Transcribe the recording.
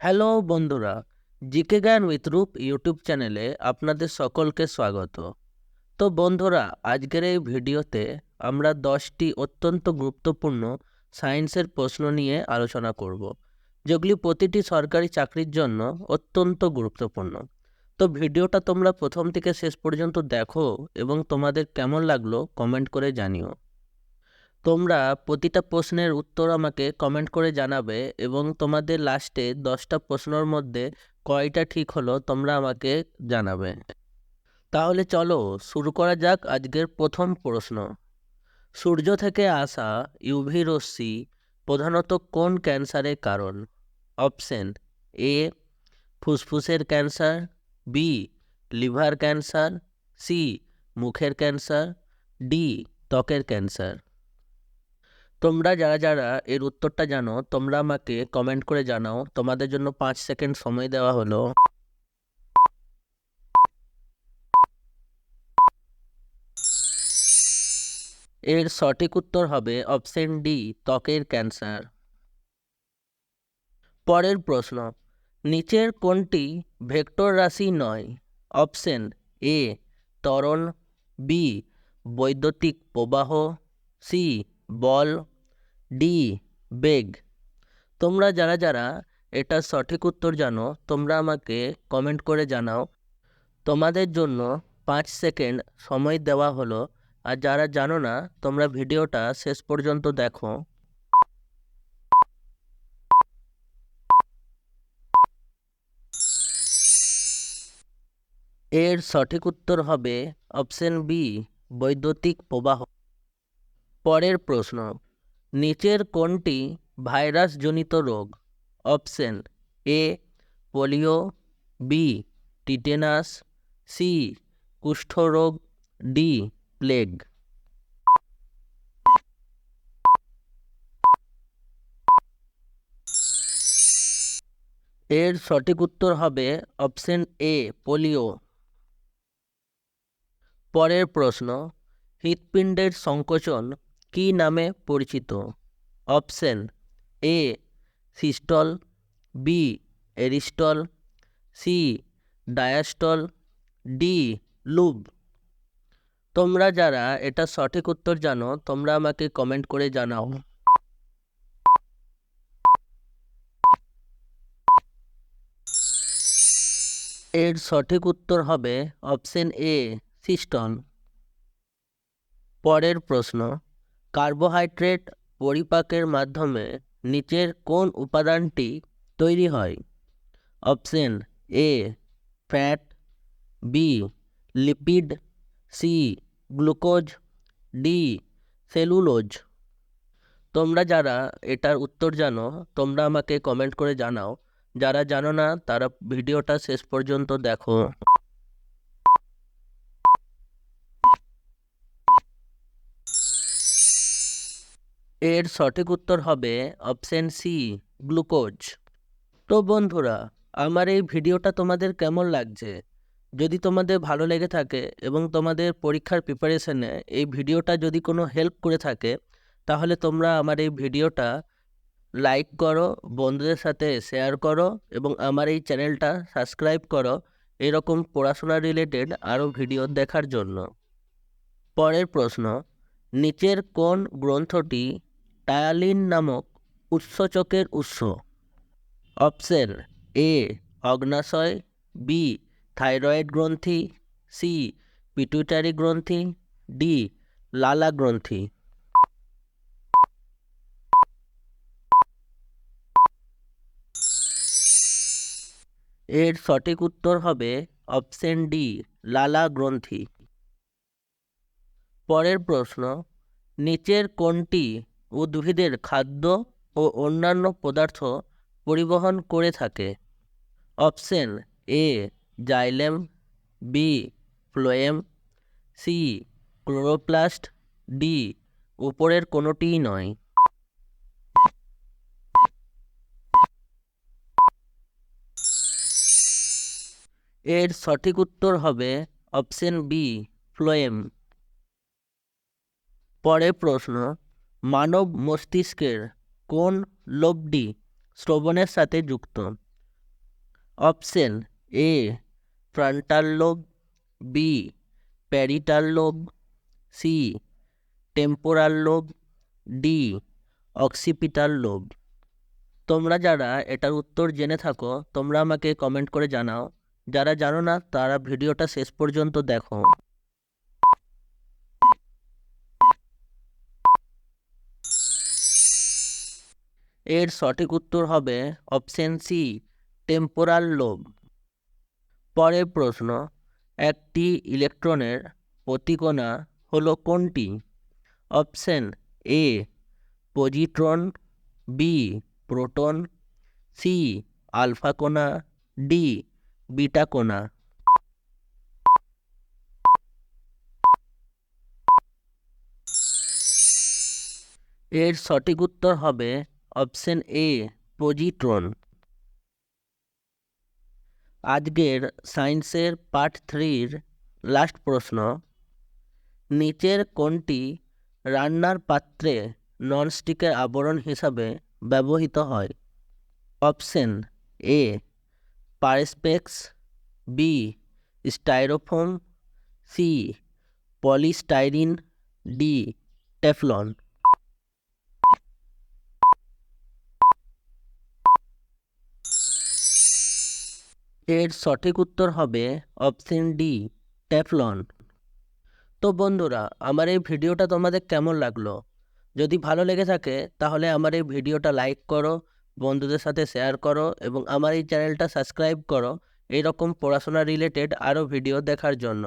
Hello বন্ধুরা, GK জ্ঞান with রূপ ইউটিউব চ্যানেলে আপনাদের সকলকে স্বাগত। তো বন্ধুরা, আজকের এই ভিডিওতে আমরা 10টি অত্যন্ত গুরুত্বপূর্ণ সায়েন্সের প্রশ্ন নিয়ে আলোচনা করব, যেগুলি প্রতিটি সরকারি চাকরির জন্য অত্যন্ত গুরুত্বপূর্ণ। তো ভিডিওটা তোমরা প্রথম থেকে শেষ পর্যন্ত দেখো এবং তোমাদের কেমন লাগলো কমেন্ট করে জানিও। তোমরা প্রতিটা প্রশ্নের উত্তর আমাকে কমেন্ট করে জানাবে এবং তোমাদের লাস্টে 10টা প্রশ্নের মধ্যে কয়টা ঠিক হলো তোমরা আমাকে জানাবে। তাহলে চলো শুরু করা যাক আজকের প্রথম প্রশ্ন। সূর্য থেকে আসা ইউভি রশ্মি প্রধানত কোন ক্যান্সারের কারণ? অপশন এ ফুসফুসের cancer, B liver cancer, C মুখের ক্যান্সার, ডি ত্বকের ক্যান্সার। তোমরা যারা যারা এর উত্তরটা জানো তোমরা আমাকে কমেন্ট করে জানাও। তোমাদের জন্য 5 সেকেন্ড সময় দেওয়া হলো। এর সঠিক উত্তর হবে অপশন ডি ত্বকের ক্যান্সার। পরের প্রশ্ন, নিচের কোনটি ভেক্টর রাশি নয়? অপশন এ ত্বরণ, বি বৈদ্যুতিক প্রবাহ, সি বল, ডি বেগ। তোমরা যারা যারা এটা সঠিক উত্তর জানো তোমরা আমাকে কমেন্ট করে জানাও। তোমাদের জন্য 5 সেকেন্ড সময় দেওয়া হলো। আর যারা জানো না তোমরা ভিডিওটা শেষ পর্যন্ত দেখো। এর সঠিক উত্তর হবে অপশন বি বৈদ্যুতিক প্রবাহ। পরের প্রশ্ন, নিচের কোনটি ভাইরাসজনিত রোগ? Option A polio, B tetanus, C কুষ্ঠরোগ, ডি প্লেগ। এর সঠিক উত্তর হবে অপশন এ পোলিও। পরের প্রশ্ন, হৃৎপিণ্ডের সংকোচন কী নামে পরিচিত? অপশন এ সিস্টল, বি এরিস্টল, সি ডায়াস্টল, ডি লুব। তোমরা যারা এটা সঠিক উত্তর জানো তোমরা আমাকে কমেন্ট করে জানাও। এর সঠিক উত্তর হবে অপশন এ সিস্টল। পরের প্রশ্ন, কার্বোহাইড্রেট পরিপাকের মাধ্যমে নিচের কোন উপাদানটি তৈরি হয়? Option A fat, B lipid, C glucose, D cellulose. তোমরা যারা এটার উত্তর জানো তোমরা আমাকে কমেন্ট করে জানাও। যারা জানো না তারা ভিডিওটা শেষ পর্যন্ত দেখো। এর সঠিক উত্তর হবে অপশন সি গ্লুকোজ। তো বন্ধুরা, আমার এই ভিডিওটা তোমাদের কেমন লাগছে? যদি তোমাদের ভালো লেগে থাকে এবং তোমাদের পরীক্ষার প্রিপারেশনে এই ভিডিওটা যদি কোনো হেল্প করে থাকে তাহলে তোমরা আমার এই ভিডিওটা লাইক করো, বন্ধুদের সাথে শেয়ার করো এবং আমার এই চ্যানেলটা সাবস্ক্রাইব করো এরকম পড়াশোনা রিলেটেড আরও ভিডিও দেখার জন্য। পরের প্রশ্ন, নিচের কোন গ্রন্থটি টায়ালিন নামক উৎসেচকের উৎস? অপশন এ অগ্ন্যাশয়, বি থাইরয়েড গ্রন্থি, সি পিটুইটারি গ্রন্থি, ডি লালা গ্রন্থি। এর সঠিক উত্তর হবে অপশন ডি লালা গ্রন্থি। পরের প্রশ্ন, নিচের কোনটি উদ্ভিদের খাদ্য ও অন্যান্য পদার্থ পরিবহন করে থাকে? Option A xylem, B phloem, C chloroplast, D উপরের কোনোটিই নয়। এর সঠিক উত্তর হবে অপশন বি ফ্লোয়েম। পরের প্রশ্ন, মানব মস্তিষ্কের কোন লোবটি শ্রবণের সাথে যুক্ত? Option A frontal lobe, B parietal lobe, C temporal lobe, D occipital lobe. তোমরা যারা এটার উত্তর জেনে থাকো তোমরা আমাকে কমেন্ট করে জানাও, যারা জানো না তারা ভিডিওটা শেষ পর্যন্ত দেখো। এর সঠিক উত্তর হবে অপশন সি টেম্পোরাল লোব। পরের প্রশ্ন, একটি ইলেকট্রনের প্রতিকণা হলো কোনটি? Option A positron, B proton, C alpha কণা, ডি বিটা কণা। এর সঠিক উত্তর হবে অপশন এ পজিট্রন। আজকের সায়েন্সের পার্ট 3-র লাস্ট প্রশ্ন, নিচের কোনটি রান্নার পাত্রে ননস্টিকের আবরণ হিসাবে ব্যবহৃত হয়? Option A Perspex, B Styrofoam, C polystyrene, D Teflon. এর সঠিক উত্তর হবে অপশন ডি টেফলন। তো বন্ধুরা, আমার এই ভিডিওটা তোমাদের কেমন লাগলো? যদি ভালো লেগে থাকে তাহলে আমার এই ভিডিওটা লাইক করো, বন্ধুদের সাথে শেয়ার করো এবং আমার এই চ্যানেলটা সাবস্ক্রাইব করো এইরকম পড়াশোনা রিলেটেড আরও ভিডিও দেখার জন্য।